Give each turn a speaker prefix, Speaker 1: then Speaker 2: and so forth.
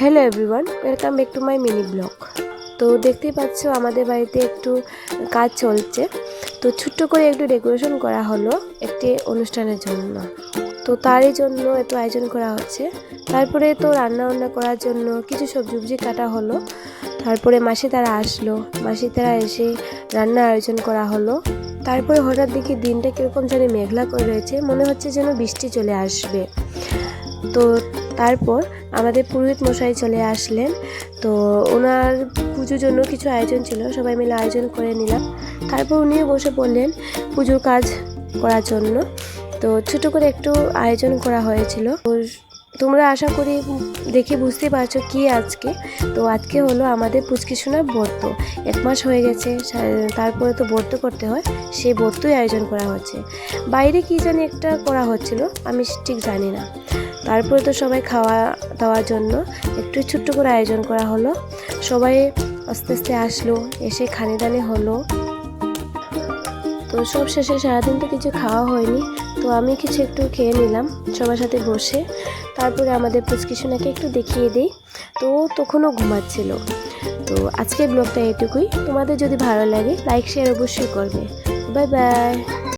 Speaker 1: Hello everyone, welcome back to my mini blog. তো দেখতেই পাচ্ছ আমাদের বাড়িতে একটু কাজ চলছে। তো ছোট্ট করে একটু ডেকোরেশন করা হলো একটি অনুষ্ঠানের জন্য। তো তারই জন্য একটু আয়োজন করা হচ্ছে। তারপরে তো রান্না করার জন্য কিছু সবজি কাটা হলো। তারপরে মাসি তারা আসলো, মাসি তারা এসে রান্নার আয়োজন করা হলো। তারপরে হঠাৎ দেখি দিনটা কীরকম জানি মেঘলা করে রয়েছে, মনে হচ্ছে যেন বৃষ্টি চলে আসবে। তো তারপর আমাদের পুরোহিত মশাই চলে আসলেন। তো ওনার পুজোর জন্য কিছু আয়োজন ছিল, সবাই মিলে আয়োজন করে নিলাম। তারপর উনিও বসে পড়লেন পুজোর কাজ করার জন্য। তো ছোটো করে একটু আয়োজন করা হয়েছিল। তোমরা আশা করি দেখে বুঝতে পারছো কি আজকে। তো আজকে হলো আমাদের পুচকি সোনার ব্রত। 1 মাস হয়ে গেছে, তারপরে তো ব্রত করতে হয়, সেই ব্রতই আয়োজন করা হচ্ছে। বাইরে কি জানি একটা করা হচ্ছিল, আমি ঠিক জানি না। তারপরে তো সবাই খাওয়া দাওয়ার জন্য একটু ছোট্ট করে আয়োজন করা হলো। সবাই আস্তে আস্তে আসলো, এসে খানিদানি হলো। তো সব শেষে সারাদিন তো কিছু খাওয়া হয়নি, তো আমি কিছু একটু খেয়ে নিলাম সবার সাথে বসে। তারপরে আমাদের পুচকি সোনাকে একটু দেখিয়ে দিই। তো তখনও ঘুমাচ্ছিল। তো আজকের ব্লগটা এটুকুই। তোমাদের যদি ভালো লাগে লাইক শেয়ার অবশ্যই করবে। Bye bye.